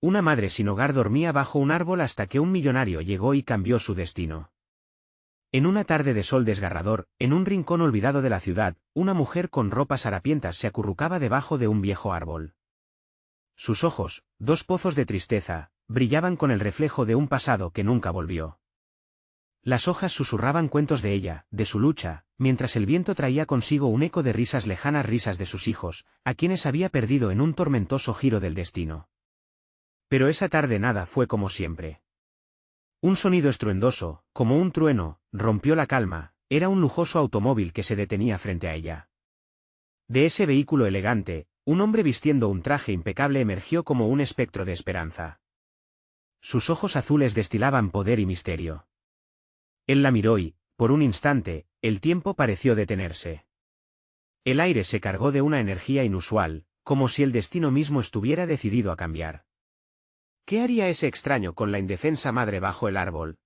Una madre sin hogar dormía bajo un árbol hasta que un millonario llegó y cambió su destino. En una tarde de sol desgarrador, en un rincón olvidado de la ciudad, una mujer con ropas harapientas se acurrucaba debajo de un viejo árbol. Sus ojos, dos pozos de tristeza, brillaban con el reflejo de un pasado que nunca volvió. Las hojas susurraban cuentos de ella, de su lucha, mientras el viento traía consigo un eco de risas lejanas, risas de sus hijos, a quienes había perdido en un tormentoso giro del destino. Pero esa tarde nada fue como siempre. Un sonido estruendoso, como un trueno, rompió la calma. Era un lujoso automóvil que se detenía frente a ella. De ese vehículo elegante, un hombre vistiendo un traje impecable emergió como un espectro de esperanza. Sus ojos azules destilaban poder y misterio. Él la miró y, por un instante, el tiempo pareció detenerse. El aire se cargó de una energía inusual, como si el destino mismo estuviera decidido a cambiar. ¿Qué haría ese extraño con la indefensa madre bajo el árbol?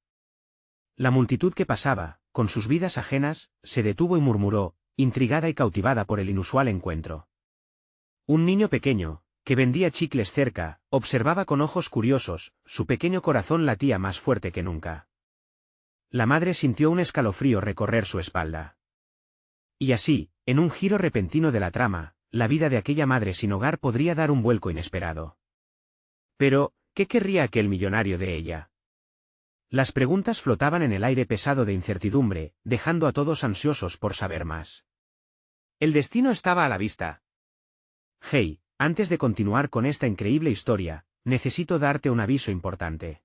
La multitud que pasaba, con sus vidas ajenas, se detuvo y murmuró, intrigada y cautivada por el inusual encuentro. Un niño pequeño, que vendía chicles cerca, observaba con ojos curiosos, su pequeño corazón latía más fuerte que nunca. La madre sintió un escalofrío recorrer su espalda. Y así, en un giro repentino de la trama, la vida de aquella madre sin hogar podría dar un vuelco inesperado. Pero, ¿qué querría aquel millonario de ella? Las preguntas flotaban en el aire pesado de incertidumbre, dejando a todos ansiosos por saber más. El destino estaba a la vista. Hey, antes de continuar con esta increíble historia, necesito darte un aviso importante.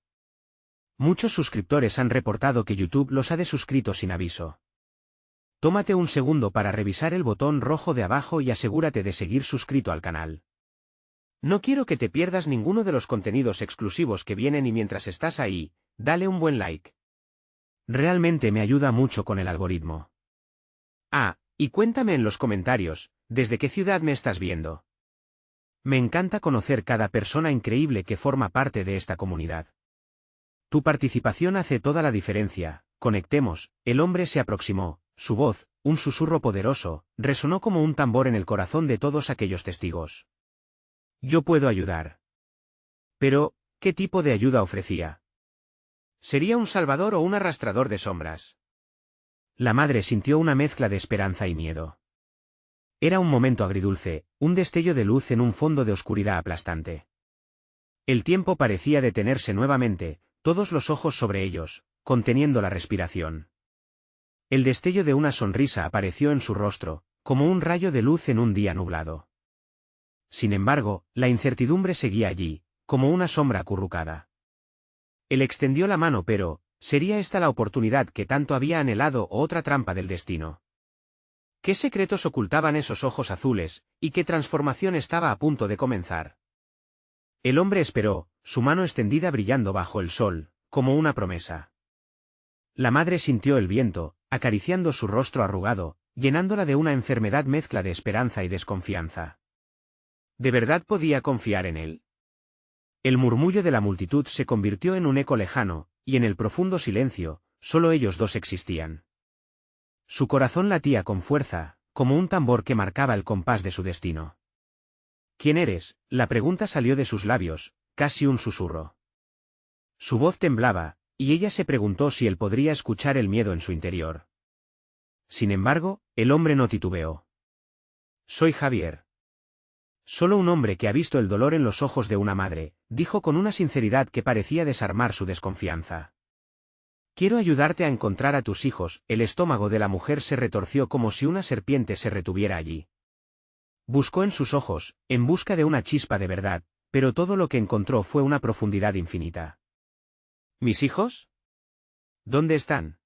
Muchos suscriptores han reportado que YouTube los ha desuscrito sin aviso. Tómate un segundo para revisar el botón rojo de abajo y asegúrate de seguir suscrito al canal. No quiero que te pierdas ninguno de los contenidos exclusivos que vienen y mientras estás ahí, dale un buen like. Realmente me ayuda mucho con el algoritmo. Ah, y cuéntame en los comentarios, ¿desde qué ciudad me estás viendo? Me encanta conocer cada persona increíble que forma parte de esta comunidad. Tu participación hace toda la diferencia. Conectemos. El hombre se aproximó, su voz, un susurro poderoso, resonó como un tambor en el corazón de todos aquellos testigos. Yo puedo ayudar. Pero, ¿qué tipo de ayuda ofrecía? ¿Sería un salvador o un arrastrador de sombras? La madre sintió una mezcla de esperanza y miedo. Era un momento agridulce, un destello de luz en un fondo de oscuridad aplastante. El tiempo parecía detenerse nuevamente, todos los ojos sobre ellos, conteniendo la respiración. El destello de una sonrisa apareció en su rostro, como un rayo de luz en un día nublado. Sin embargo, la incertidumbre seguía allí, como una sombra acurrucada. Él extendió la mano pero, ¿sería esta la oportunidad que tanto había anhelado o otra trampa del destino? ¿Qué secretos ocultaban esos ojos azules, y qué transformación estaba a punto de comenzar? El hombre esperó, su mano extendida brillando bajo el sol, como una promesa. La madre sintió el viento, acariciando su rostro arrugado, llenándola de una enfermedad mezcla de esperanza y desconfianza. ¿De verdad podía confiar en él? El murmullo de la multitud se convirtió en un eco lejano, y en el profundo silencio, solo ellos dos existían. Su corazón latía con fuerza, como un tambor que marcaba el compás de su destino. ¿Quién eres? La pregunta salió de sus labios, casi un susurro. Su voz temblaba, y ella se preguntó si él podría escuchar el miedo en su interior. Sin embargo, el hombre no titubeó. Soy Javier. Solo un hombre que ha visto el dolor en los ojos de una madre, dijo con una sinceridad que parecía desarmar su desconfianza. Quiero ayudarte a encontrar a tus hijos. El estómago de la mujer se retorció como si una serpiente se retuviera allí. Buscó en sus ojos, en busca de una chispa de verdad, pero todo lo que encontró fue una profundidad infinita. ¿Mis hijos? ¿Dónde están?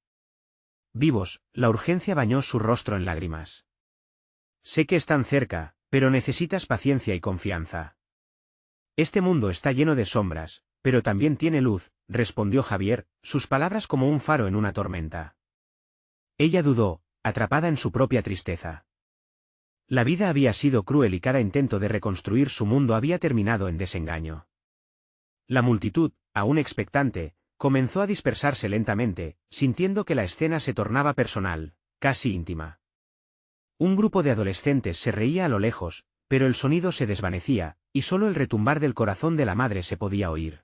Vivos. La urgencia bañó su rostro en lágrimas. Sé que están cerca, pero necesitas paciencia y confianza. Este mundo está lleno de sombras, pero también tiene luz, respondió Javier, sus palabras como un faro en una tormenta. Ella dudó, atrapada en su propia tristeza. La vida había sido cruel y cada intento de reconstruir su mundo había terminado en desengaño. La multitud, aún expectante, comenzó a dispersarse lentamente, sintiendo que la escena se tornaba personal, casi íntima. Un grupo de adolescentes se reía a lo lejos, pero el sonido se desvanecía, y solo el retumbar del corazón de la madre se podía oír.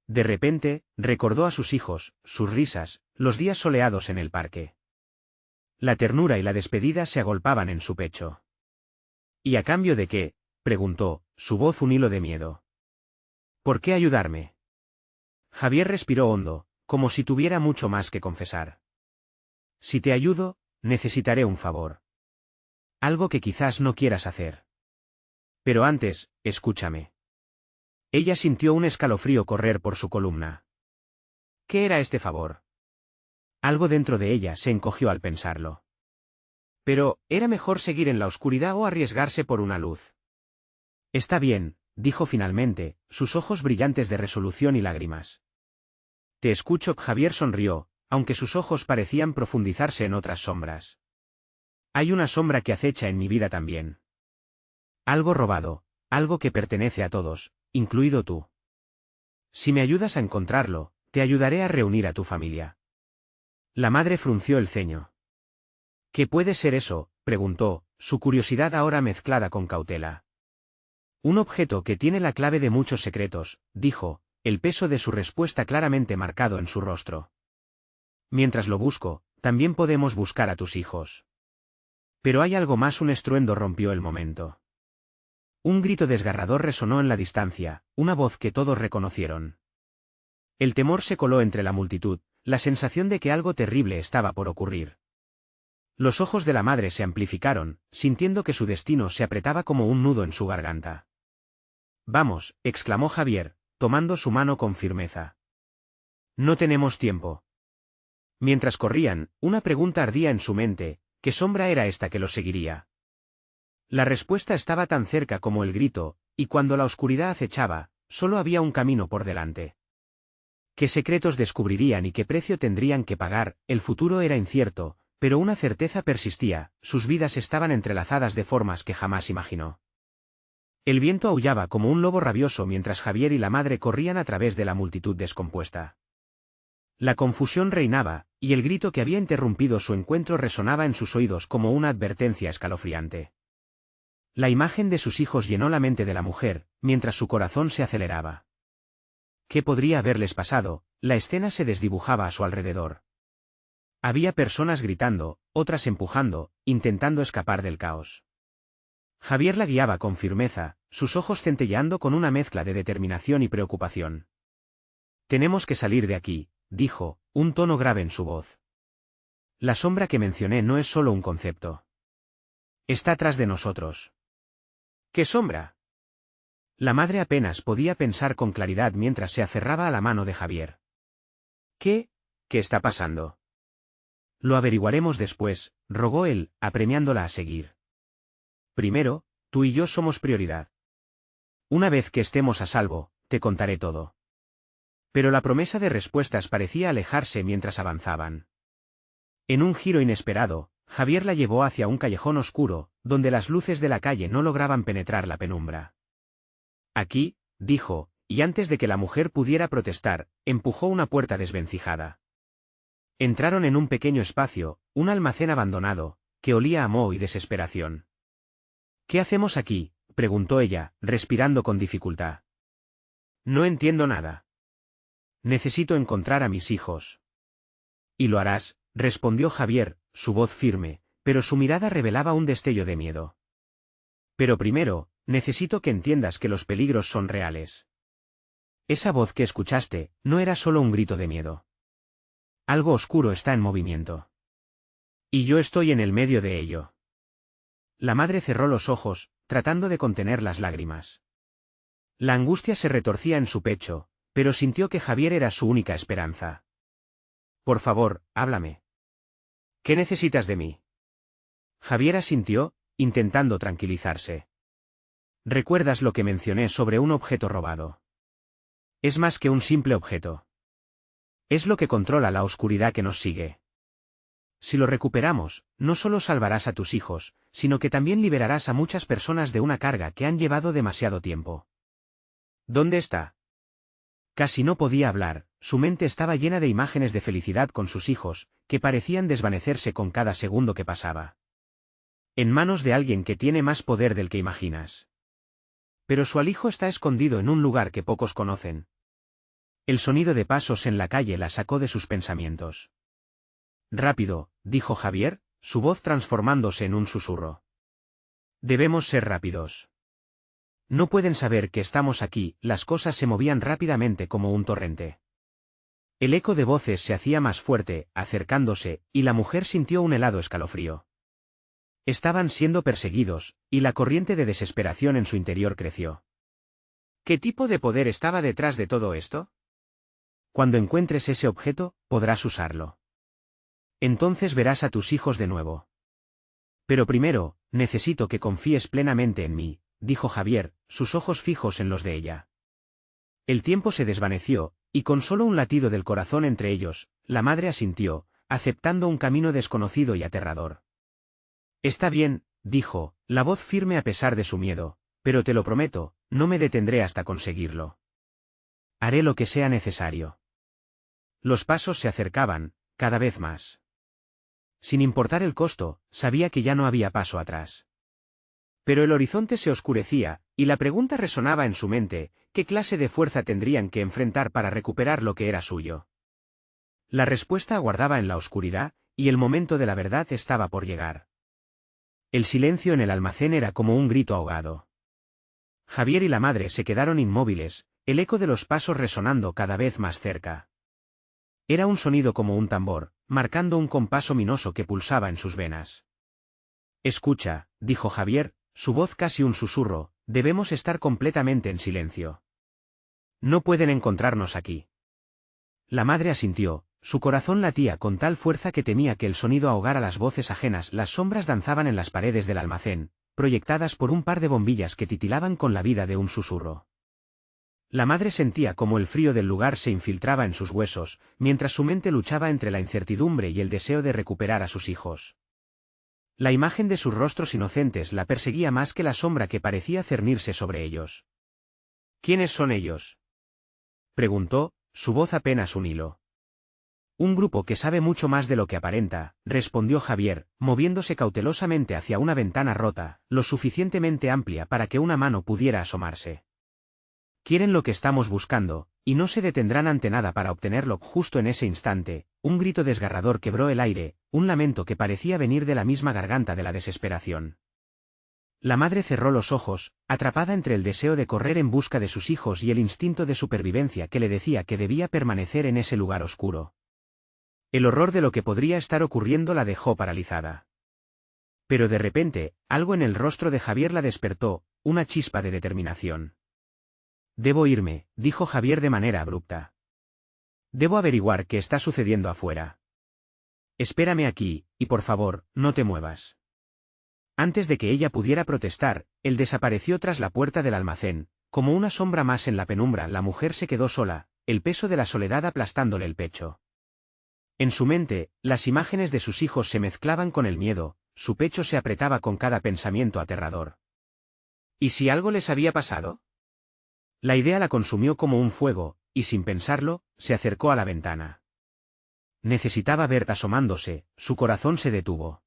De repente, recordó a sus hijos, sus risas, los días soleados en el parque. La ternura y la despedida se agolpaban en su pecho. ¿Y a cambio de qué?, preguntó, su voz un hilo de miedo. ¿Por qué ayudarme? Javier respiró hondo, como si tuviera mucho más que confesar. Si te ayudo, necesitaré un favor. Algo que quizás no quieras hacer. Pero antes, escúchame. Ella sintió un escalofrío correr por su columna. ¿Qué era este favor? Algo dentro de ella se encogió al pensarlo. Pero, ¿era mejor seguir en la oscuridad o arriesgarse por una luz? Está bien, dijo finalmente, sus ojos brillantes de resolución y lágrimas. Te escucho. Javier sonrió, aunque sus ojos parecían profundizarse en otras sombras. Hay una sombra que acecha en mi vida también. Algo robado, algo que pertenece a todos, incluido tú. Si me ayudas a encontrarlo, te ayudaré a reunir a tu familia. La madre frunció el ceño. ¿Qué puede ser eso?, preguntó, su curiosidad ahora mezclada con cautela. Un objeto que tiene la clave de muchos secretos, dijo, el peso de su respuesta claramente marcado en su rostro. Mientras lo busco, también podemos buscar a tus hijos. Pero hay algo más. Un estruendo rompió el momento. Un grito desgarrador resonó en la distancia, una voz que todos reconocieron. El temor se coló entre la multitud, la sensación de que algo terrible estaba por ocurrir. Los ojos de la madre se amplificaron, sintiendo que su destino se apretaba como un nudo en su garganta. Vamos, exclamó Javier, tomando su mano con firmeza. No tenemos tiempo. Mientras corrían, una pregunta ardía en su mente: ¿qué sombra era esta que los seguiría? La respuesta estaba tan cerca como el grito, y cuando la oscuridad acechaba, solo había un camino por delante. ¿Qué secretos descubrirían y qué precio tendrían que pagar? El futuro era incierto, pero una certeza persistía: sus vidas estaban entrelazadas de formas que jamás imaginó. El viento aullaba como un lobo rabioso mientras Javier y la madre corrían a través de la multitud descompuesta. La confusión reinaba, y el grito que había interrumpido su encuentro resonaba en sus oídos como una advertencia escalofriante. La imagen de sus hijos llenó la mente de la mujer, mientras su corazón se aceleraba. ¿Qué podría haberles pasado? La escena se desdibujaba a su alrededor. Había personas gritando, otras empujando, intentando escapar del caos. Javier la guiaba con firmeza, sus ojos centelleando con una mezcla de determinación y preocupación. Tenemos que salir de aquí, dijo, un tono grave en su voz. La sombra que mencioné no es solo un concepto. Está tras de nosotros. ¿Qué sombra? La madre apenas podía pensar con claridad mientras se aferraba a la mano de Javier. ¿Qué está pasando? Lo averiguaremos después, rogó él, apremiándola a seguir. Primero, tú y yo somos prioridad. Una vez que estemos a salvo, te contaré todo. Pero la promesa de respuestas parecía alejarse mientras avanzaban. En un giro inesperado, Javier la llevó hacia un callejón oscuro, donde las luces de la calle no lograban penetrar la penumbra. Aquí, dijo, y antes de que la mujer pudiera protestar, empujó una puerta desvencijada. Entraron en un pequeño espacio, un almacén abandonado, que olía a moho y desesperación. ¿Qué hacemos aquí?, preguntó ella, respirando con dificultad. No entiendo nada. Necesito encontrar a mis hijos. Y lo harás, respondió Javier, su voz firme, pero su mirada revelaba un destello de miedo. Pero primero, necesito que entiendas que los peligros son reales. Esa voz que escuchaste, no era solo un grito de miedo. Algo oscuro está en movimiento. Y yo estoy en el medio de ello. La madre cerró los ojos, tratando de contener las lágrimas. La angustia se retorcía en su pecho, pero sintió que Javier era su única esperanza. Por favor, háblame. ¿Qué necesitas de mí? Javier asintió, intentando tranquilizarse. ¿Recuerdas lo que mencioné sobre un objeto robado? Es más que un simple objeto. Es lo que controla la oscuridad que nos sigue. Si lo recuperamos, no solo salvarás a tus hijos, sino que también liberarás a muchas personas de una carga que han llevado demasiado tiempo. ¿Dónde está? Casi no podía hablar, su mente estaba llena de imágenes de felicidad con sus hijos, que parecían desvanecerse con cada segundo que pasaba. En manos de alguien que tiene más poder del que imaginas. pero su alijo está escondido en un lugar que pocos conocen. El sonido de pasos en la calle la sacó de sus pensamientos. Rápido, dijo Javier, su voz transformándose en un susurro. Debemos ser rápidos. No pueden saber que estamos aquí. Las cosas se movían rápidamente como un torrente. El eco de voces se hacía más fuerte, acercándose, y la mujer sintió un helado escalofrío. Estaban siendo perseguidos, y la corriente de desesperación en su interior creció. ¿Qué tipo de poder estaba detrás de todo esto? Cuando encuentres ese objeto, podrás usarlo. Entonces verás a tus hijos de nuevo. Pero primero, necesito que confíes plenamente en mí, dijo Javier, sus ojos fijos en los de ella. El tiempo se desvaneció, y con solo un latido del corazón entre ellos, la madre asintió, aceptando un camino desconocido y aterrador. Está bien, dijo, la voz firme a pesar de su miedo, pero te lo prometo, no me detendré hasta conseguirlo. Haré lo que sea necesario. Los pasos se acercaban, cada vez más. Sin importar el costo, sabía que ya no había paso atrás. Pero el horizonte se oscurecía, y la pregunta resonaba en su mente: ¿qué clase de fuerza tendrían que enfrentar para recuperar lo que era suyo? La respuesta aguardaba en la oscuridad, y el momento de la verdad estaba por llegar. El silencio en el almacén era como un grito ahogado. Javier y la madre se quedaron inmóviles, el eco de los pasos resonando cada vez más cerca. Era un sonido como un tambor, marcando un compás ominoso que pulsaba en sus venas. Escucha, dijo Javier, su voz casi un susurro, debemos estar completamente en silencio. No pueden encontrarnos aquí. La madre asintió, su corazón latía con tal fuerza que temía que el sonido ahogara las voces ajenas. Las sombras danzaban en las paredes del almacén, proyectadas por un par de bombillas que titilaban con la vida de un susurro. La madre sentía como el frío del lugar se infiltraba en sus huesos, mientras su mente luchaba entre la incertidumbre y el deseo de recuperar a sus hijos. La imagen de sus rostros inocentes la perseguía más que la sombra que parecía cernirse sobre ellos. ¿Quiénes son ellos?, preguntó, su voz apenas un hilo. Un grupo que sabe mucho más de lo que aparenta, respondió Javier, moviéndose cautelosamente hacia una ventana rota, lo suficientemente amplia para que una mano pudiera asomarse. Quieren lo que estamos buscando, y no se detendrán ante nada para obtenerlo. Justo en ese instante, un grito desgarrador quebró el aire, un lamento que parecía venir de la misma garganta de la desesperación. La madre cerró los ojos, atrapada entre el deseo de correr en busca de sus hijos y el instinto de supervivencia que le decía que debía permanecer en ese lugar oscuro. El horror de lo que podría estar ocurriendo la dejó paralizada. Pero de repente, algo en el rostro de Javier la despertó, una chispa de determinación. Debo irme, dijo Javier de manera abrupta. Debo averiguar qué está sucediendo afuera. Espérame aquí, y por favor, no te muevas. Antes de que ella pudiera protestar, él desapareció tras la puerta del almacén, como una sombra más en la penumbra. La mujer se quedó sola, el peso de la soledad aplastándole el pecho. En su mente, las imágenes de sus hijos se mezclaban con el miedo, su pecho se apretaba con cada pensamiento aterrador. ¿Y si algo les había pasado? La idea la consumió como un fuego, y sin pensarlo, se acercó a la ventana. Necesitaba ver. Asomándose, su corazón se detuvo.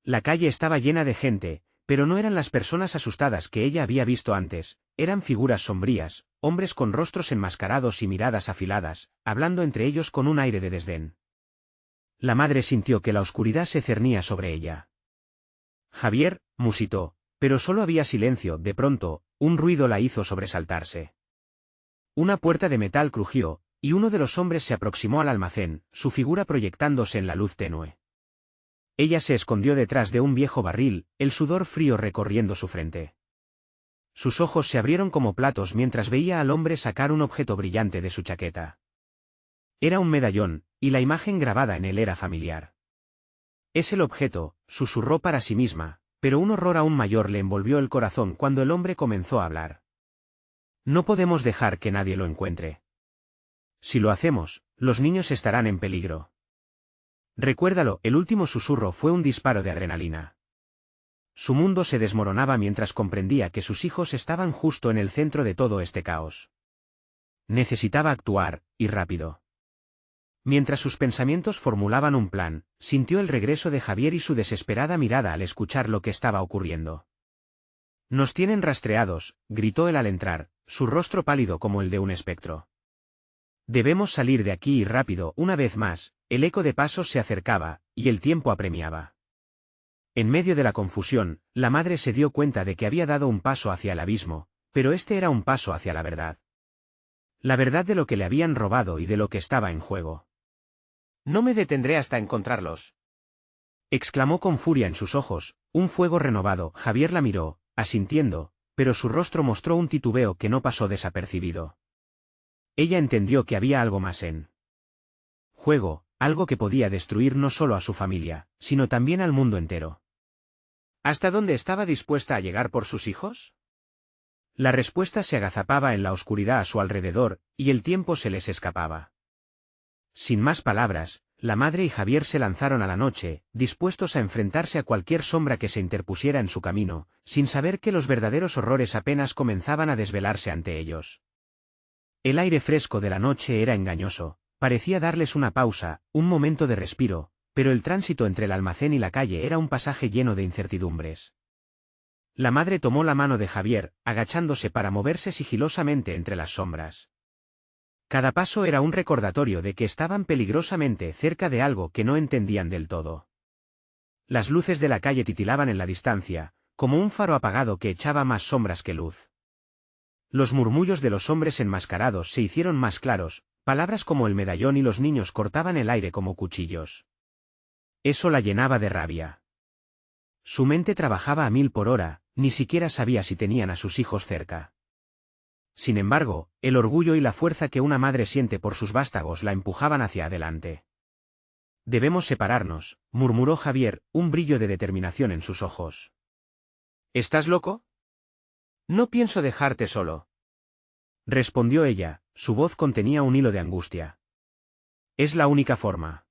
La calle estaba llena de gente, pero no eran las personas asustadas que ella había visto antes, eran figuras sombrías, hombres con rostros enmascarados y miradas afiladas, hablando entre ellos con un aire de desdén. La madre sintió que la oscuridad se cernía sobre ella. Javier, musitó, pero solo había silencio. De pronto, un ruido la hizo sobresaltarse. Una puerta de metal crujió, y uno de los hombres se aproximó al almacén, su figura proyectándose en la luz tenue. Ella se escondió detrás de un viejo barril, el sudor frío recorriendo su frente. Sus ojos se abrieron como platos mientras veía al hombre sacar un objeto brillante de su chaqueta. Era un medallón, y la imagen grabada en él era familiar. Es el objeto, susurró para sí misma, pero un horror aún mayor le envolvió el corazón cuando el hombre comenzó a hablar. No podemos dejar que nadie lo encuentre. Si lo hacemos, los niños estarán en peligro. Recuérdalo. El último susurro fue un disparo de adrenalina. Su mundo se desmoronaba mientras comprendía que sus hijos estaban justo en el centro de todo este caos. Necesitaba actuar, y rápido. Mientras sus pensamientos formulaban un plan, sintió el regreso de Javier y su desesperada mirada al escuchar lo que estaba ocurriendo. Nos tienen rastreados, gritó él al entrar, su rostro pálido como el de un espectro. Debemos salir de aquí y rápido. Una vez más, el eco de pasos se acercaba, y el tiempo apremiaba. En medio de la confusión, la madre se dio cuenta de que había dado un paso hacia el abismo, pero este era un paso hacia la verdad. La verdad de lo que le habían robado y de lo que estaba en juego. No me detendré hasta encontrarlos, exclamó con furia en sus ojos, un fuego renovado. Javier la miró, asintiendo, pero su rostro mostró un titubeo que no pasó desapercibido. Ella entendió que había algo más en juego, algo que podía destruir no solo a su familia, sino también al mundo entero. ¿Hasta dónde estaba dispuesta a llegar por sus hijos? La respuesta se agazapaba en la oscuridad a su alrededor, y el tiempo se les escapaba. Sin más palabras, la madre y Javier se lanzaron a la noche, dispuestos a enfrentarse a cualquier sombra que se interpusiera en su camino, sin saber que los verdaderos horrores apenas comenzaban a desvelarse ante ellos. El aire fresco de la noche era engañoso, parecía darles una pausa, un momento de respiro, pero el tránsito entre el almacén y la calle era un pasaje lleno de incertidumbres. La madre tomó la mano de Javier, agachándose para moverse sigilosamente entre las sombras. Cada paso era un recordatorio de que estaban peligrosamente cerca de algo que no entendían del todo. Las luces de la calle titilaban en la distancia, como un faro apagado que echaba más sombras que luz. Los murmullos de los hombres enmascarados se hicieron más claros, palabras como el medallón y los niños cortaban el aire como cuchillos. Eso la llenaba de rabia. Su mente trabajaba a 1000 por hora, ni siquiera sabía si tenían a sus hijos cerca. Sin embargo, el orgullo y la fuerza que una madre siente por sus vástagos la empujaban hacia adelante. Debemos separarnos, murmuró Javier, un brillo de determinación en sus ojos. ¿Estás loco? No pienso dejarte solo, respondió ella, su voz contenía un hilo de angustia. Es la única forma.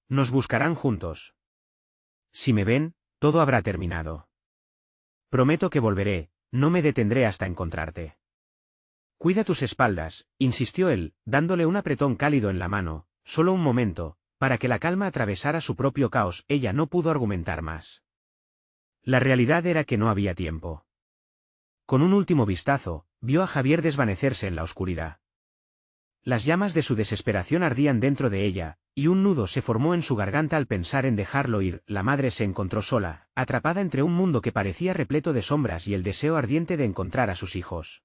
Nos buscarán juntos. Si me ven, todo habrá terminado. Prometo que volveré, no me detendré hasta encontrarte. Cuida tus espaldas, insistió él, dándole un apretón cálido en la mano, solo un momento, para que la calma atravesara su propio caos. Ella no pudo argumentar más. La realidad era que no había tiempo. Con un último vistazo, vio a Javier desvanecerse en la oscuridad. Las llamas de su desesperación ardían dentro de ella, y un nudo se formó en su garganta al pensar en dejarlo ir. La madre se encontró sola, atrapada entre un mundo que parecía repleto de sombras y el deseo ardiente de encontrar a sus hijos.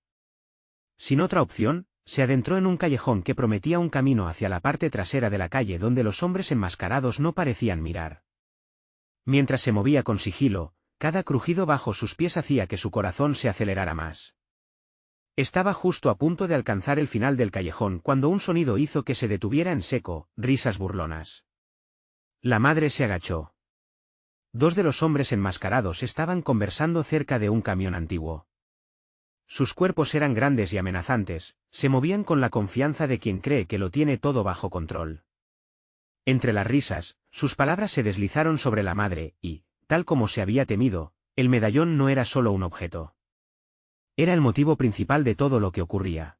Sin otra opción, se adentró en un callejón que prometía un camino hacia la parte trasera de la calle donde los hombres enmascarados no parecían mirar. Mientras se movía con sigilo, cada crujido bajo sus pies hacía que su corazón se acelerara más. Estaba justo a punto de alcanzar el final del callejón cuando un sonido hizo que se detuviera en seco, risas burlonas. La madre se agachó. Dos de los hombres enmascarados estaban conversando cerca de un camión antiguo. Sus cuerpos eran grandes y amenazantes, se movían con la confianza de quien cree que lo tiene todo bajo control. Entre las risas, sus palabras se deslizaron sobre la madre, y, tal como se había temido, el medallón no era solo un objeto. Era el motivo principal de todo lo que ocurría.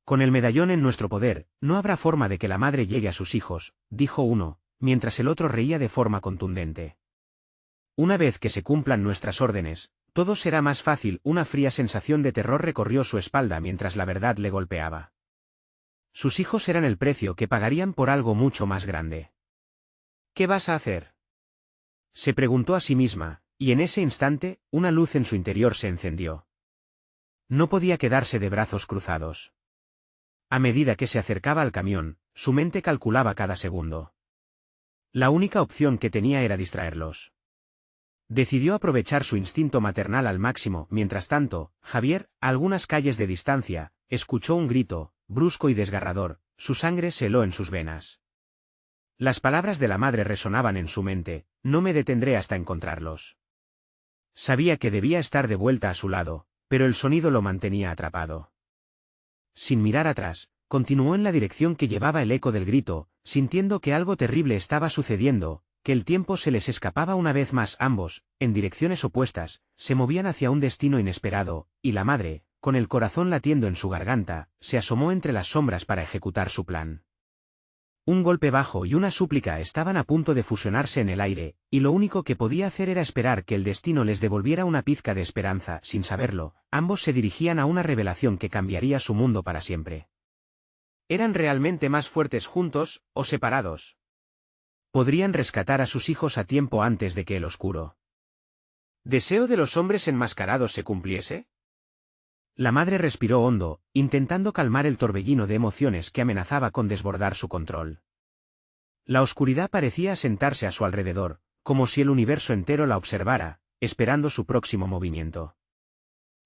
Con el medallón en nuestro poder, no habrá forma de que la madre llegue a sus hijos, dijo uno, mientras el otro reía de forma contundente. Una vez que se cumplan nuestras órdenes, todo será más fácil. Una fría sensación de terror recorrió su espalda mientras la verdad le golpeaba. Sus hijos eran el precio que pagarían por algo mucho más grande. ¿Qué vas a hacer?, se preguntó a sí misma, y en ese instante, una luz en su interior se encendió. No podía quedarse de brazos cruzados. A medida que se acercaba al camión, su mente calculaba cada segundo. La única opción que tenía era distraerlos. Decidió aprovechar su instinto maternal al máximo. Mientras tanto, Javier, a algunas calles de distancia, escuchó un grito, brusco y desgarrador, su sangre se heló en sus venas. Las palabras de la madre resonaban en su mente: no me detendré hasta encontrarlos. Sabía que debía estar de vuelta a su lado, pero el sonido lo mantenía atrapado. Sin mirar atrás, continuó en la dirección que llevaba el eco del grito, sintiendo que algo terrible estaba sucediendo, que el tiempo se les escapaba una vez más. Ambos, en direcciones opuestas, se movían hacia un destino inesperado, y la madre, con el corazón latiendo en su garganta, se asomó entre las sombras para ejecutar su plan. Un golpe bajo y una súplica estaban a punto de fusionarse en el aire, y lo único que podía hacer era esperar que el destino les devolviera una pizca de esperanza. Sin saberlo, ambos se dirigían a una revelación que cambiaría su mundo para siempre. ¿Eran realmente más fuertes juntos, o separados? ¿Podrían rescatar a sus hijos a tiempo antes de que el oscuro deseo de los hombres enmascarados se cumpliese? La madre respiró hondo, intentando calmar el torbellino de emociones que amenazaba con desbordar su control. La oscuridad parecía asentarse a su alrededor, como si el universo entero la observara, esperando su próximo movimiento.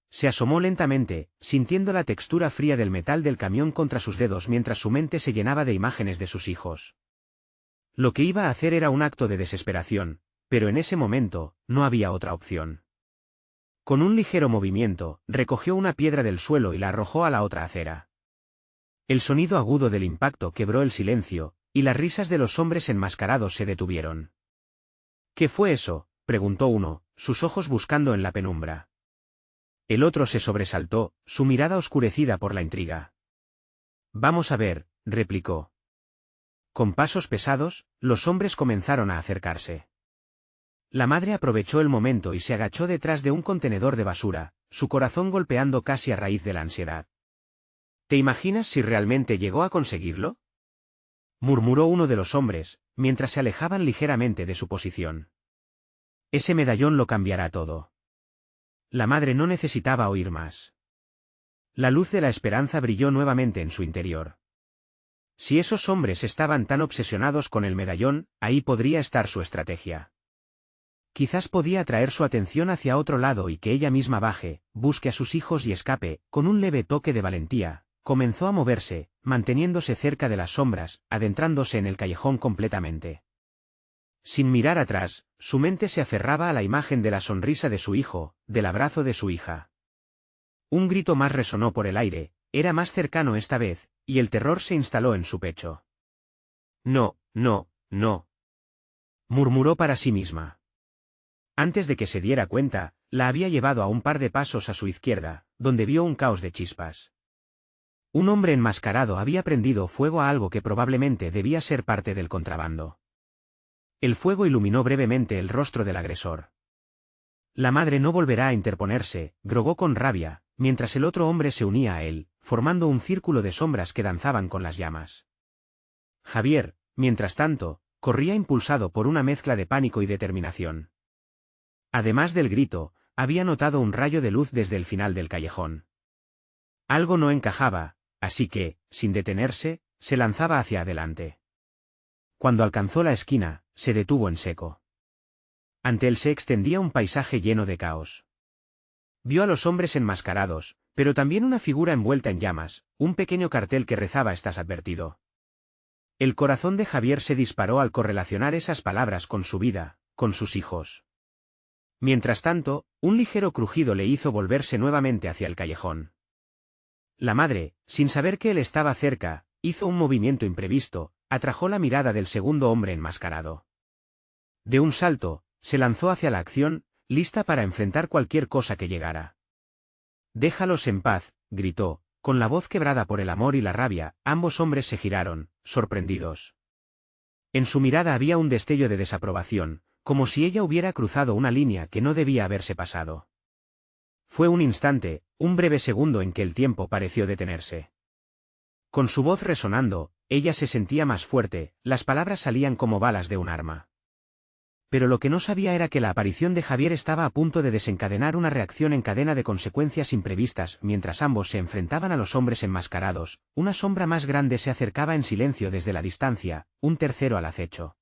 Se asomó lentamente, sintiendo la textura fría del metal del camión contra sus dedos mientras su mente se llenaba de imágenes de sus hijos. Lo que iba a hacer era un acto de desesperación, pero en ese momento, no había otra opción. Con un ligero movimiento, recogió una piedra del suelo y la arrojó a la otra acera. El sonido agudo del impacto quebró el silencio, y las risas de los hombres enmascarados se detuvieron. ¿Qué fue eso?, preguntó uno, sus ojos buscando en la penumbra. El otro se sobresaltó, su mirada oscurecida por la intriga. Vamos a ver, replicó. Con pasos pesados, los hombres comenzaron a acercarse. La madre aprovechó el momento y se agachó detrás de un contenedor de basura, su corazón golpeando casi a raíz de la ansiedad. ¿Te imaginas si realmente llegó a conseguirlo?, murmuró uno de los hombres, mientras se alejaban ligeramente de su posición. Ese medallón lo cambiará todo. La madre no necesitaba oír más. La luz de la esperanza brilló nuevamente en su interior. Si esos hombres estaban tan obsesionados con el medallón, ahí podría estar su estrategia. Quizás podía atraer su atención hacia otro lado y que ella misma baje, busque a sus hijos y escape. Con un leve toque de valentía, comenzó a moverse, manteniéndose cerca de las sombras, adentrándose en el callejón completamente. Sin mirar atrás, su mente se aferraba a la imagen de la sonrisa de su hijo, del abrazo de su hija. Un grito más resonó por el aire, era más cercano esta vez, y el terror se instaló en su pecho. No, no, no, murmuró para sí misma. Antes de que se diera cuenta, la había llevado a un par de pasos a su izquierda, donde vio un caos de chispas. Un hombre enmascarado había prendido fuego a algo que probablemente debía ser parte del contrabando. El fuego iluminó brevemente el rostro del agresor. La madre no volverá a interponerse, grogó con rabia, mientras el otro hombre se unía a él, formando un círculo de sombras que danzaban con las llamas. Javier, mientras tanto, corría impulsado por una mezcla de pánico y determinación. Además del grito, había notado un rayo de luz desde el final del callejón. Algo no encajaba, así que, sin detenerse, se lanzaba hacia adelante. Cuando alcanzó la esquina, se detuvo en seco. Ante él se extendía un paisaje lleno de caos. Vio a los hombres enmascarados, pero también una figura envuelta en llamas, un pequeño cartel que rezaba «Estás advertido». El corazón de Javier se disparó al correlacionar esas palabras con su vida, con sus hijos. Mientras tanto, un ligero crujido le hizo volverse nuevamente hacia el callejón. La madre, sin saber que él estaba cerca, hizo un movimiento imprevisto, atrajo la mirada del segundo hombre enmascarado. De un salto, se lanzó hacia la acción, lista para enfrentar cualquier cosa que llegara. «Déjalos en paz», gritó, con la voz quebrada por el amor y la rabia. Ambos hombres se giraron, sorprendidos. En su mirada había un destello de desaprobación, como si ella hubiera cruzado una línea que no debía haberse pasado. Fue un instante, un breve segundo en que el tiempo pareció detenerse. Con su voz resonando, ella se sentía más fuerte, las palabras salían como balas de un arma. Pero lo que no sabía era que la aparición de Javier estaba a punto de desencadenar una reacción en cadena de consecuencias imprevistas. Mientras ambos se enfrentaban a los hombres enmascarados, una sombra más grande se acercaba en silencio desde la distancia, un tercero al acecho.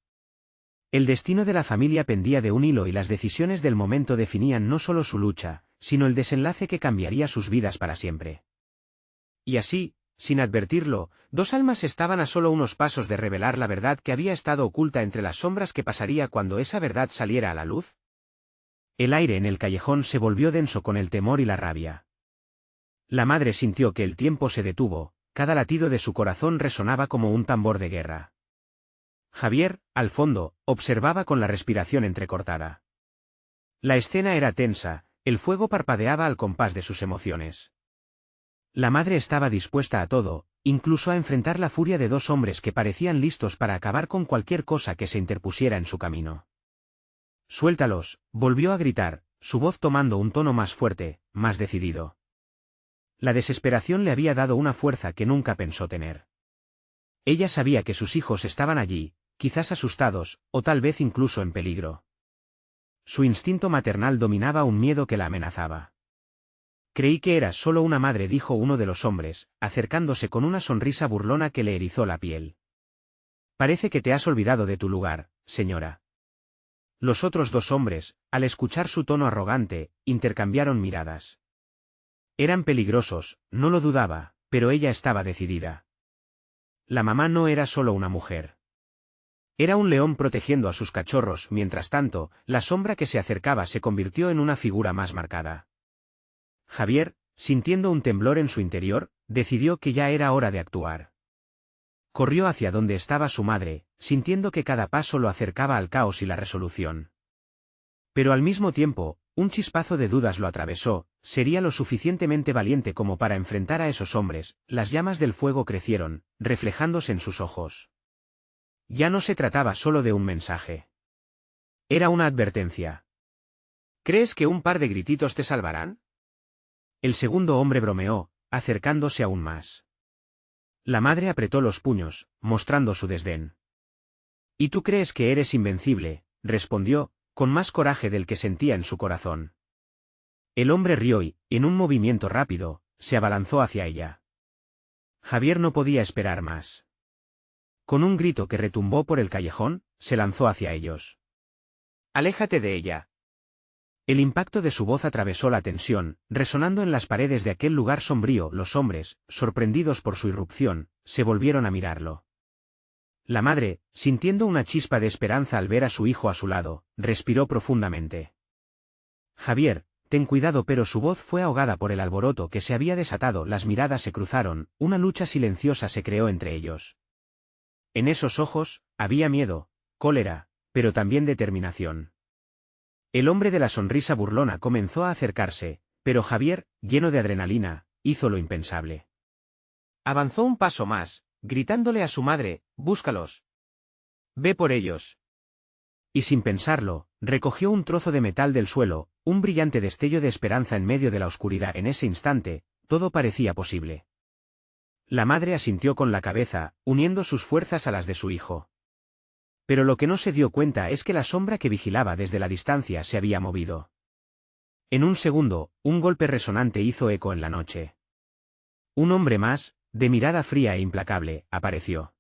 El destino de la familia pendía de un hilo y las decisiones del momento definían no solo su lucha, sino el desenlace que cambiaría sus vidas para siempre. Y así, sin advertirlo, dos almas estaban a solo unos pasos de revelar la verdad que había estado oculta entre las sombras. ¿Qué pasaría cuando esa verdad saliera a la luz? El aire en el callejón se volvió denso con el temor y la rabia. La madre sintió que el tiempo se detuvo, cada latido de su corazón resonaba como un tambor de guerra. Javier, al fondo, observaba con la respiración entrecortada. La escena era tensa, el fuego parpadeaba al compás de sus emociones. La madre estaba dispuesta a todo, incluso a enfrentar la furia de dos hombres que parecían listos para acabar con cualquier cosa que se interpusiera en su camino. «Suéltalos», volvió a gritar, su voz tomando un tono más fuerte, más decidido. La desesperación le había dado una fuerza que nunca pensó tener. Ella sabía que sus hijos estaban allí, quizás asustados, o tal vez incluso en peligro. Su instinto maternal dominaba un miedo que la amenazaba. «Creí que eras solo una madre», dijo uno de los hombres, acercándose con una sonrisa burlona que le erizó la piel. «Parece que te has olvidado de tu lugar, señora». Los otros dos hombres, al escuchar su tono arrogante, intercambiaron miradas. Eran peligrosos, no lo dudaba, pero ella estaba decidida. La mamá no era solo una mujer. Era un león protegiendo a sus cachorros. Mientras tanto, la sombra que se acercaba se convirtió en una figura más marcada. Javier, sintiendo un temblor en su interior, decidió que ya era hora de actuar. Corrió hacia donde estaba su madre, sintiendo que cada paso lo acercaba al caos y la resolución. Pero al mismo tiempo, un chispazo de dudas lo atravesó. ¿Sería lo suficientemente valiente como para enfrentar a esos hombres? Las llamas del fuego crecieron, reflejándose en sus ojos. Ya no se trataba solo de un mensaje. Era una advertencia. «¿Crees que un par de grititos te salvarán?». El segundo hombre bromeó, acercándose aún más. La madre apretó los puños, mostrando su desdén. «¿Y tú crees que eres invencible?», respondió, con más coraje del que sentía en su corazón. El hombre rió y, en un movimiento rápido, se abalanzó hacia ella. Javier no podía esperar más. Con un grito que retumbó por el callejón, se lanzó hacia ellos. «Aléjate de ella». El impacto de su voz atravesó la tensión, resonando en las paredes de aquel lugar sombrío. Los hombres, sorprendidos por su irrupción, se volvieron a mirarlo. La madre, sintiendo una chispa de esperanza al ver a su hijo a su lado, respiró profundamente. «Javier, ten cuidado», pero su voz fue ahogada por el alboroto que se había desatado. Las miradas se cruzaron, una lucha silenciosa se creó entre ellos. En esos ojos, había miedo, cólera, pero también determinación. El hombre de la sonrisa burlona comenzó a acercarse, pero Javier, lleno de adrenalina, hizo lo impensable. Avanzó un paso más, gritándole a su madre: «Búscalos. Ve por ellos». Y sin pensarlo, recogió un trozo de metal del suelo, un brillante destello de esperanza en medio de la oscuridad. En ese instante, todo parecía posible. La madre asintió con la cabeza, uniendo sus fuerzas a las de su hijo. Pero lo que no se dio cuenta es que la sombra que vigilaba desde la distancia se había movido. En un segundo, un golpe resonante hizo eco en la noche. Un hombre más, de mirada fría e implacable, apareció.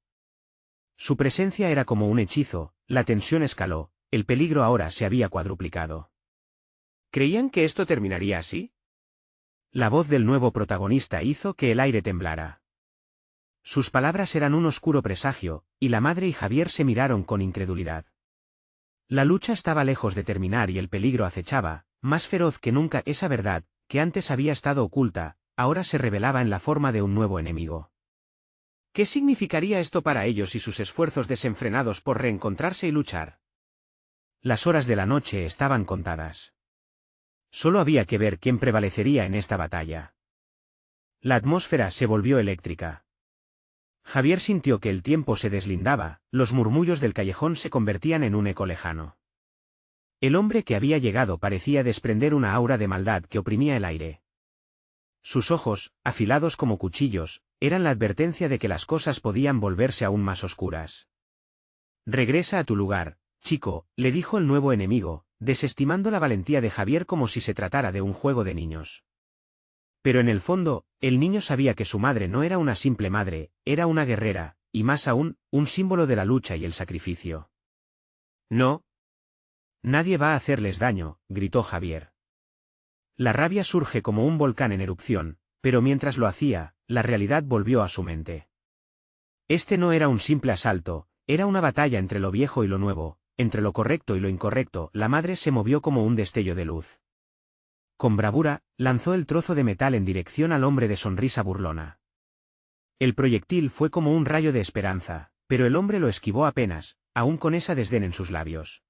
Su presencia era como un hechizo, la tensión escaló, el peligro ahora se había cuadruplicado. ¿Creían que esto terminaría así? La voz del nuevo protagonista hizo que el aire temblara. Sus palabras eran un oscuro presagio, y la madre y Javier se miraron con incredulidad. La lucha estaba lejos de terminar y el peligro acechaba, más feroz que nunca. Esa verdad, que antes había estado oculta, ahora se revelaba en la forma de un nuevo enemigo. ¿Qué significaría esto para ellos y sus esfuerzos desenfrenados por reencontrarse y luchar? Las horas de la noche estaban contadas. Solo había que ver quién prevalecería en esta batalla. La atmósfera se volvió eléctrica. Javier sintió que el tiempo se deslindaba, los murmullos del callejón se convertían en un eco lejano. El hombre que había llegado parecía desprender una aura de maldad que oprimía el aire. Sus ojos, afilados como cuchillos, eran la advertencia de que las cosas podían volverse aún más oscuras. «Regresa a tu lugar, chico», le dijo el nuevo enemigo, desestimando la valentía de Javier como si se tratara de un juego de niños. Pero en el fondo, el niño sabía que su madre no era una simple madre, era una guerrera, y más aún, un símbolo de la lucha y el sacrificio. «No. Nadie va a hacerles daño», gritó Javier. La rabia surge como un volcán en erupción, pero mientras lo hacía, la realidad volvió a su mente. Este no era un simple asalto, era una batalla entre lo viejo y lo nuevo, entre lo correcto y lo incorrecto. La madre se movió como un destello de luz. Con bravura, lanzó el trozo de metal en dirección al hombre de sonrisa burlona. El proyectil fue como un rayo de esperanza, pero el hombre lo esquivó apenas, aún con esa desdén en sus labios.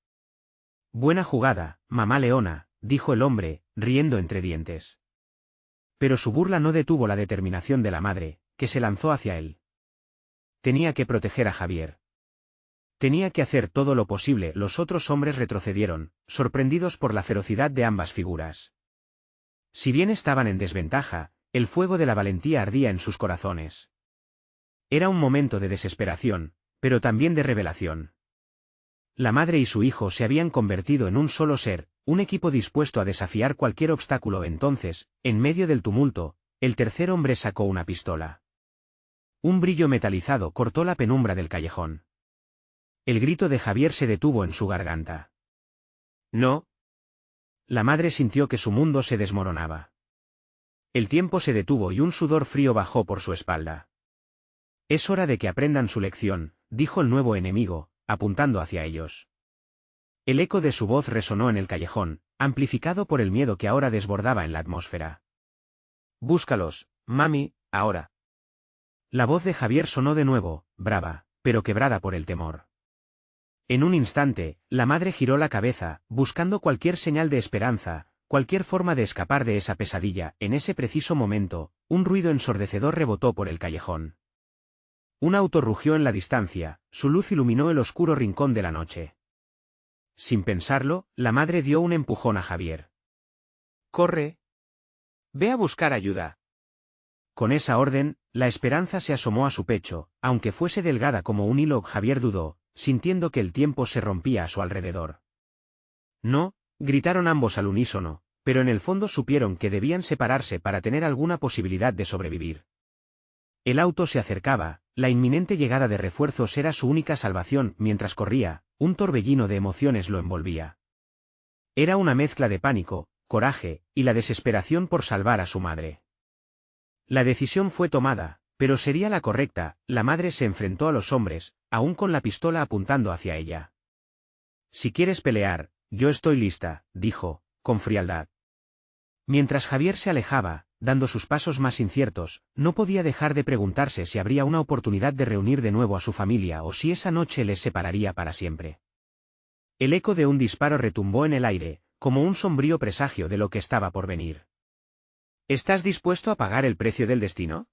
«Buena jugada, mamá leona», dijo el hombre, riendo entre dientes. Pero su burla no detuvo la determinación de la madre, que se lanzó hacia él. Tenía que proteger a Javier. Tenía que hacer todo lo posible. Los otros hombres retrocedieron, sorprendidos por la ferocidad de ambas figuras. Si bien estaban en desventaja, el fuego de la valentía ardía en sus corazones. Era un momento de desesperación, pero también de revelación. La madre y su hijo se habían convertido en un solo ser, un equipo dispuesto a desafiar cualquier obstáculo. Entonces, en medio del tumulto, el tercer hombre sacó una pistola. Un brillo metalizado cortó la penumbra del callejón. El grito de Javier se detuvo en su garganta. «No». La madre sintió que su mundo se desmoronaba. El tiempo se detuvo y un sudor frío bajó por su espalda. «Es hora de que aprendan su lección», dijo el nuevo enemigo, apuntando hacia ellos. El eco de su voz resonó en el callejón, amplificado por el miedo que ahora desbordaba en la atmósfera. «Búscalos, mami, ahora». La voz de Javier sonó de nuevo, brava, pero quebrada por el temor. En un instante, la madre giró la cabeza, buscando cualquier señal de esperanza, cualquier forma de escapar de esa pesadilla. En ese preciso momento, un ruido ensordecedor rebotó por el callejón. Un auto rugió en la distancia, su luz iluminó el oscuro rincón de la noche. Sin pensarlo, la madre dio un empujón a Javier. «¡Corre! Ve a buscar ayuda». Con esa orden, la esperanza se asomó a su pecho, aunque fuese delgada como un hilo. Javier dudó, sintiendo que el tiempo se rompía a su alrededor. «No», gritaron ambos al unísono, pero en el fondo supieron que debían separarse para tener alguna posibilidad de sobrevivir. El auto se acercaba, la inminente llegada de refuerzos era su única salvación. Mientras corría, un torbellino de emociones lo envolvía. Era una mezcla de pánico, coraje, y la desesperación por salvar a su madre. La decisión fue tomada, pero sería la correcta. La madre se enfrentó a los hombres, aún con la pistola apuntando hacia ella. «Si quieres pelear, yo estoy lista», dijo, con frialdad. Mientras Javier se alejaba, dando sus pasos más inciertos, no podía dejar de preguntarse si habría una oportunidad de reunir de nuevo a su familia o si esa noche les separaría para siempre. El eco de un disparo retumbó en el aire, como un sombrío presagio de lo que estaba por venir. «¿Estás dispuesto a pagar el precio del destino?».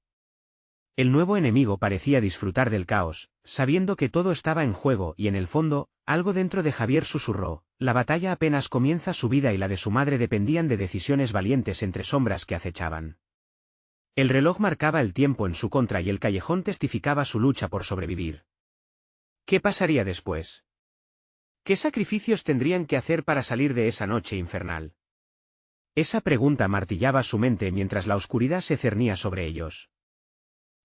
El nuevo enemigo parecía disfrutar del caos, sabiendo que todo estaba en juego y en el fondo, algo dentro de Javier susurró: la batalla apenas comienza. Su vida y la de su madre dependían de decisiones valientes entre sombras que acechaban. El reloj marcaba el tiempo en su contra y el callejón testificaba su lucha por sobrevivir. ¿Qué pasaría después? ¿Qué sacrificios tendrían que hacer para salir de esa noche infernal? Esa pregunta martillaba su mente mientras la oscuridad se cernía sobre ellos.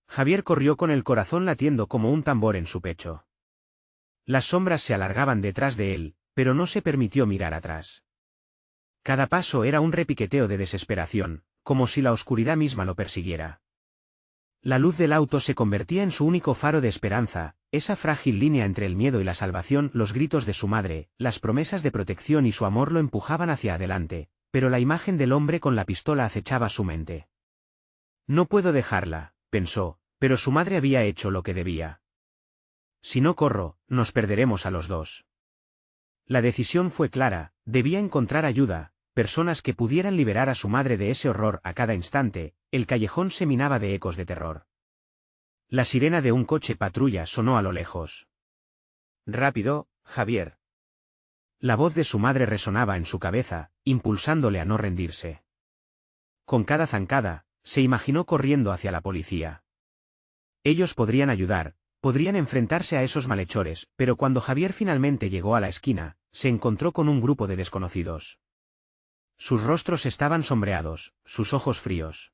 Javier corrió con el corazón latiendo como un tambor en su pecho. Las sombras se alargaban detrás de él, pero no se permitió mirar atrás. Cada paso era un repiqueteo de desesperación, como si la oscuridad misma lo persiguiera. La luz del auto se convertía en su único faro de esperanza, esa frágil línea entre el miedo y la salvación. Los gritos de su madre, las promesas de protección y su amor lo empujaban hacia adelante, pero la imagen del hombre con la pistola acechaba su mente. «No puedo dejarla», pensó, pero su madre había hecho lo que debía. «Si no corro, nos perderemos a los dos». La decisión fue clara: debía encontrar ayuda, personas que pudieran liberar a su madre de ese horror. A cada instante, el callejón se minaba de ecos de terror. La sirena de un coche patrulla sonó a lo lejos. «Rápido, Javier». La voz de su madre resonaba en su cabeza, impulsándole a no rendirse. Con cada zancada, se imaginó corriendo hacia la policía. Ellos podrían ayudar, podrían enfrentarse a esos malhechores, pero cuando Javier finalmente llegó a la esquina, se encontró con un grupo de desconocidos. Sus rostros estaban sombreados, sus ojos fríos.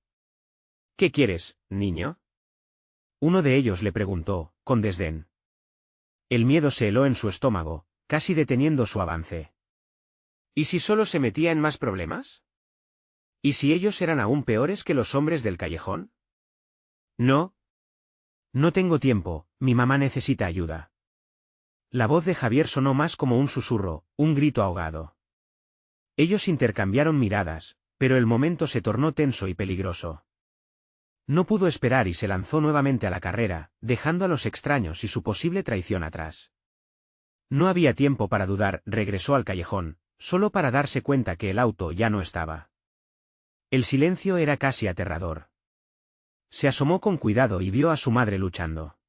«¿Qué quieres, niño?». Uno de ellos le preguntó, con desdén. El miedo se heló en su estómago, casi deteniendo su avance. ¿Y si solo se metía en más problemas? ¿Y si ellos eran aún peores que los hombres del callejón? «No. No tengo tiempo, mi mamá necesita ayuda». La voz de Javier sonó más como un susurro, un grito ahogado. Ellos intercambiaron miradas, pero el momento se tornó tenso y peligroso. No pudo esperar y se lanzó nuevamente a la carrera, dejando a los extraños y su posible traición atrás. No había tiempo para dudar. Regresó al callejón, solo para darse cuenta que el auto ya no estaba. El silencio era casi aterrador. Se asomó con cuidado y vio a su madre luchando.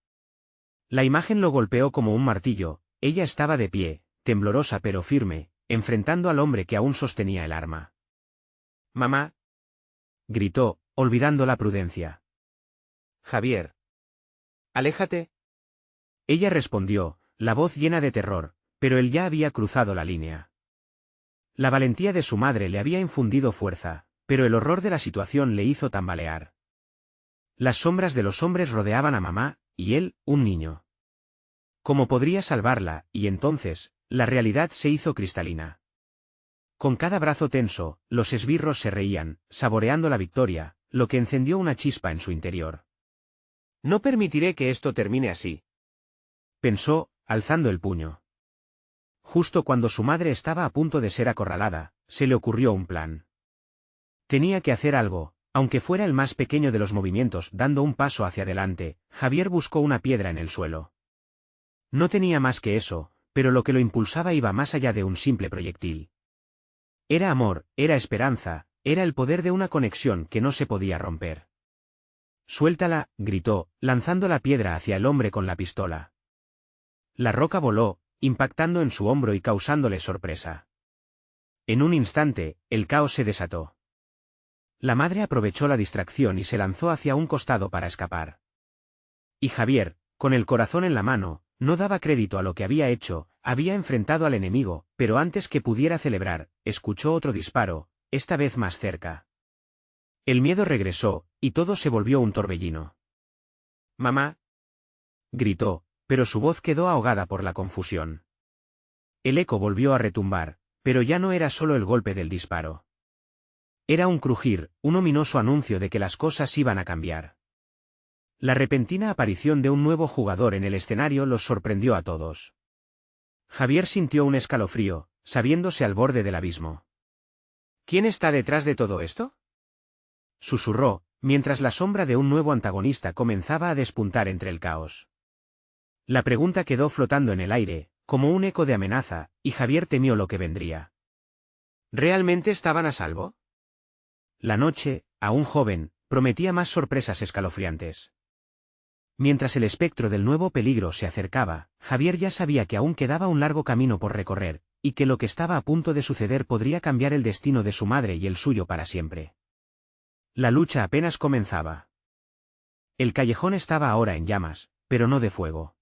La imagen lo golpeó como un martillo. Ella estaba de pie, temblorosa pero firme, enfrentando al hombre que aún sostenía el arma. «Mamá», gritó, olvidando la prudencia. «Javier. Aléjate». Ella respondió, la voz llena de terror, pero él ya había cruzado la línea. La valentía de su madre le había infundido fuerza, pero el horror de la situación le hizo tambalear. Las sombras de los hombres rodeaban a mamá, y él, un niño. ¿Cómo podría salvarla? Y entonces, la realidad se hizo cristalina. Con cada brazo tenso, los esbirros se reían, saboreando la victoria, lo que encendió una chispa en su interior. «No permitiré que esto termine así», pensó, alzando el puño. Justo cuando su madre estaba a punto de ser acorralada, se le ocurrió un plan. Tenía que hacer algo, aunque fuera el más pequeño de los movimientos. Dando un paso hacia adelante, Javier buscó una piedra en el suelo. No tenía más que eso, pero lo que lo impulsaba iba más allá de un simple proyectil. Era amor, era esperanza, era el poder de una conexión que no se podía romper. «Suéltala», gritó, lanzando la piedra hacia el hombre con la pistola. La roca voló, impactando en su hombro y causándole sorpresa. En un instante, el caos se desató. La madre aprovechó la distracción y se lanzó hacia un costado para escapar. Y Javier, con el corazón en la mano, no daba crédito a lo que había hecho. Había enfrentado al enemigo, pero antes que pudiera celebrar, escuchó otro disparo, esta vez más cerca. El miedo regresó, y todo se volvió un torbellino. «Mamá», gritó, pero su voz quedó ahogada por la confusión. El eco volvió a retumbar, pero ya no era solo el golpe del disparo. Era un crujir, un ominoso anuncio de que las cosas iban a cambiar. La repentina aparición de un nuevo jugador en el escenario los sorprendió a todos. Javier sintió un escalofrío, sabiéndose al borde del abismo. «¿Quién está detrás de todo esto?», susurró, mientras la sombra de un nuevo antagonista comenzaba a despuntar entre el caos. La pregunta quedó flotando en el aire, como un eco de amenaza, y Javier temió lo que vendría. ¿Realmente estaban a salvo? La noche, aún joven, prometía más sorpresas escalofriantes. Mientras el espectro del nuevo peligro se acercaba, Javier ya sabía que aún quedaba un largo camino por recorrer, y que lo que estaba a punto de suceder podría cambiar el destino de su madre y el suyo para siempre. La lucha apenas comenzaba. El callejón estaba ahora en llamas, pero no de fuego.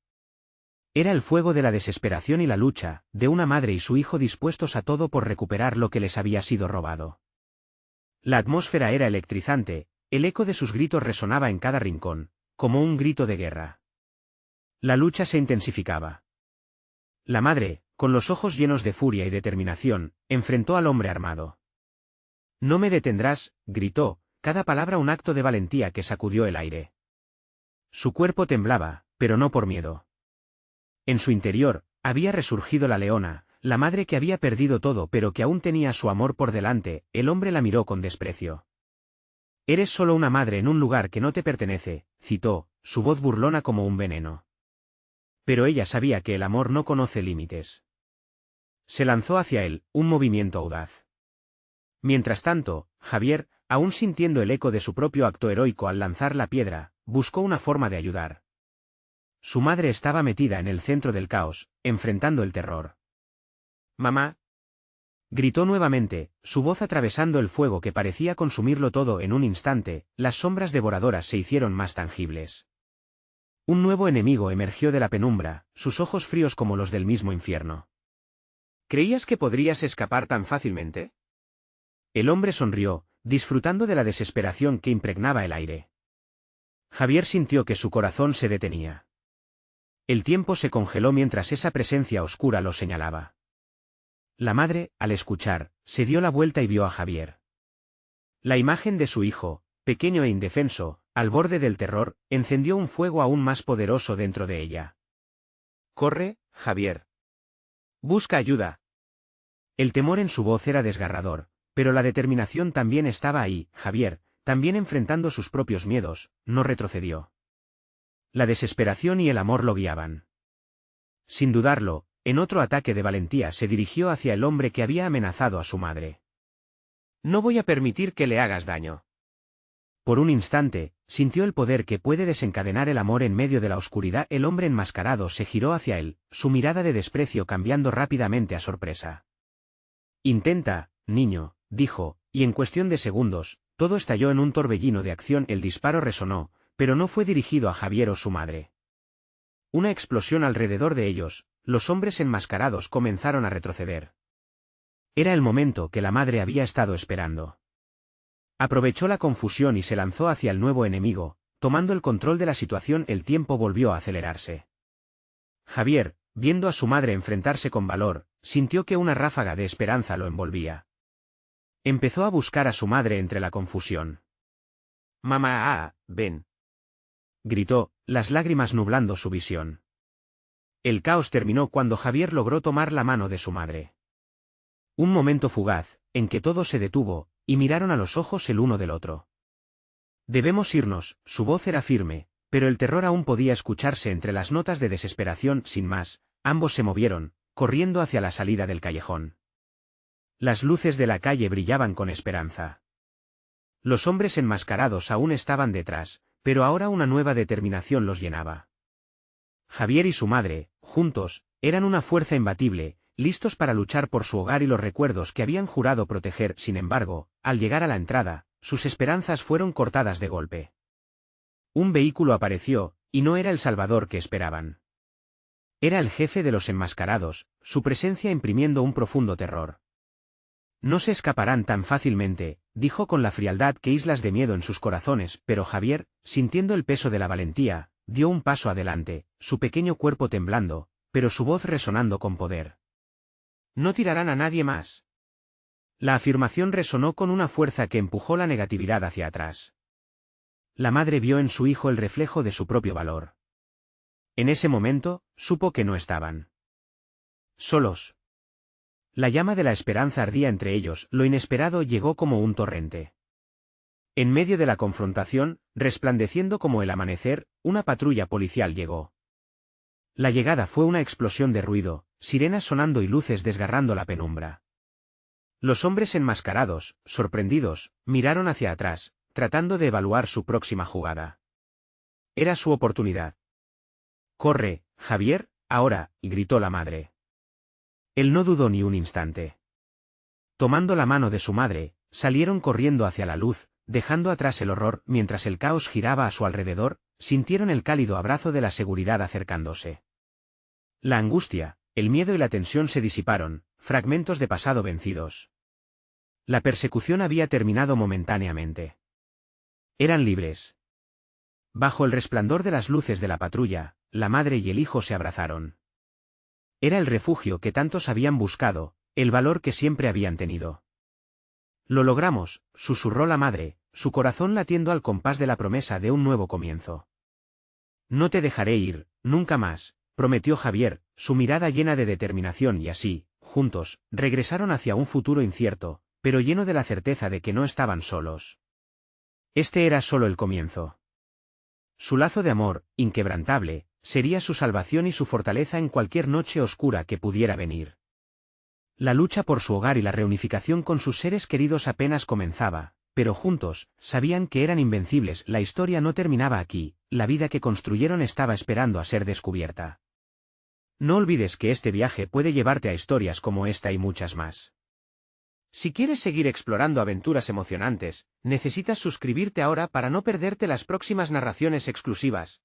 Era el fuego de la desesperación y la lucha, de una madre y su hijo dispuestos a todo por recuperar lo que les había sido robado. La atmósfera era electrizante, el eco de sus gritos resonaba en cada rincón, como un grito de guerra. La lucha se intensificaba. La madre, con los ojos llenos de furia y determinación, enfrentó al hombre armado. «No me detendrás», gritó, cada palabra un acto de valentía que sacudió el aire. Su cuerpo temblaba, pero no por miedo. En su interior, había resurgido la leona, la madre que había perdido todo pero que aún tenía su amor por delante. El hombre la miró con desprecio. «Eres solo una madre en un lugar que no te pertenece», citó, su voz burlona como un veneno. Pero ella sabía que el amor no conoce límites. Se lanzó hacia él, un movimiento audaz. Mientras tanto, Javier, aún sintiendo el eco de su propio acto heroico al lanzar la piedra, buscó una forma de ayudar. Su madre estaba metida en el centro del caos, enfrentando el terror. «Mamá», gritó nuevamente, su voz atravesando el fuego que parecía consumirlo todo en un instante. Las sombras devoradoras se hicieron más tangibles. Un nuevo enemigo emergió de la penumbra, sus ojos fríos como los del mismo infierno. «¿Creías que podrías escapar tan fácilmente?». El hombre sonrió, disfrutando de la desesperación que impregnaba el aire. Javier sintió que su corazón se detenía. El tiempo se congeló mientras esa presencia oscura lo señalaba. La madre, al escuchar, se dio la vuelta y vio a Javier. La imagen de su hijo, pequeño e indefenso, al borde del terror, encendió un fuego aún más poderoso dentro de ella. «Corre, Javier. Busca ayuda». El temor en su voz era desgarrador, pero la determinación también estaba ahí. Javier, también enfrentando sus propios miedos, no retrocedió. La desesperación y el amor lo guiaban. Sin dudarlo, en otro ataque de valentía se dirigió hacia el hombre que había amenazado a su madre. «No voy a permitir que le hagas daño», Por un instante, sintió el poder que puede desencadenar el amor en medio de la oscuridad. El hombre enmascarado se giró hacia él, su mirada de desprecio cambiando rápidamente a sorpresa. «Intenta, niño», dijo, y en cuestión de segundos, todo estalló en un torbellino de acción. El disparo resonó, pero no fue dirigido a Javier o su madre. Una explosión alrededor de ellos, los hombres enmascarados comenzaron a retroceder. Era el momento que la madre había estado esperando. Aprovechó la confusión y se lanzó hacia el nuevo enemigo, tomando el control de la situación. El tiempo volvió a acelerarse. Javier, viendo a su madre enfrentarse con valor, sintió que una ráfaga de esperanza lo envolvía. Empezó a buscar a su madre entre la confusión. «Mamá, ven», gritó, las lágrimas nublando su visión. El caos terminó cuando Javier logró tomar la mano de su madre. Un momento fugaz, en que todo se detuvo, y miraron a los ojos el uno del otro. «Debemos irnos», su voz era firme, pero el terror aún podía escucharse entre las notas de desesperación. Sin más, ambos se movieron, corriendo hacia la salida del callejón. Las luces de la calle brillaban con esperanza. Los hombres enmascarados aún estaban detrás, pero ahora una nueva determinación los llenaba. Javier y su madre, juntos, eran una fuerza imbatible, listos para luchar por su hogar y los recuerdos que habían jurado proteger. Sin embargo, al llegar a la entrada, sus esperanzas fueron cortadas de golpe. Un vehículo apareció, y no era el salvador que esperaban. Era el jefe de los enmascarados, su presencia imprimiendo un profundo terror. «No se escaparán tan fácilmente», dijo con la frialdad que islas de miedo en sus corazones. Pero Javier, sintiendo el peso de la valentía, dio un paso adelante, su pequeño cuerpo temblando, pero su voz resonando con poder. «No tirarán a nadie más». La afirmación resonó con una fuerza que empujó la negatividad hacia atrás. La madre vio en su hijo el reflejo de su propio valor. En ese momento, supo que no estaban solos. La llama de la esperanza ardía entre ellos. Lo inesperado llegó como un torrente. En medio de la confrontación, resplandeciendo como el amanecer, una patrulla policial llegó. La llegada fue una explosión de ruido, sirenas sonando y luces desgarrando la penumbra. Los hombres enmascarados, sorprendidos, miraron hacia atrás, tratando de evaluar su próxima jugada. Era su oportunidad. «Corre, Javier, ahora», gritó la madre. Él no dudó ni un instante. Tomando la mano de su madre, salieron corriendo hacia la luz, dejando atrás el horror. Mientras el caos giraba a su alrededor, sintieron el cálido abrazo de la seguridad acercándose. La angustia, el miedo y la tensión se disiparon, fragmentos de pasado vencidos. La persecución había terminado momentáneamente. Eran libres. Bajo el resplandor de las luces de la patrulla, la madre y el hijo se abrazaron. Era el refugio que tantos habían buscado, el valor que siempre habían tenido. «Lo logramos», susurró la madre, su corazón latiendo al compás de la promesa de un nuevo comienzo. «No te dejaré ir, nunca más», prometió Javier, su mirada llena de determinación. Y así, juntos, regresaron hacia un futuro incierto, pero lleno de la certeza de que no estaban solos. Este era solo el comienzo. Su lazo de amor, inquebrantable, sería su salvación y su fortaleza en cualquier noche oscura que pudiera venir. La lucha por su hogar y la reunificación con sus seres queridos apenas comenzaba, pero juntos, sabían que eran invencibles. La historia no terminaba aquí, la vida que construyeron estaba esperando a ser descubierta. No olvides que este viaje puede llevarte a historias como esta y muchas más. Si quieres seguir explorando aventuras emocionantes, necesitas suscribirte ahora para no perderte las próximas narraciones exclusivas.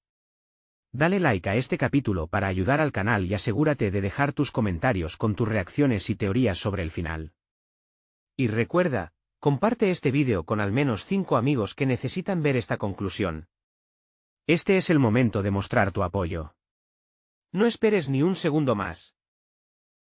Dale like a este capítulo para ayudar al canal y asegúrate de dejar tus comentarios con tus reacciones y teorías sobre el final. Y recuerda, comparte este vídeo con al menos 5 amigos que necesitan ver esta conclusión. Este es el momento de mostrar tu apoyo. No esperes ni un segundo más.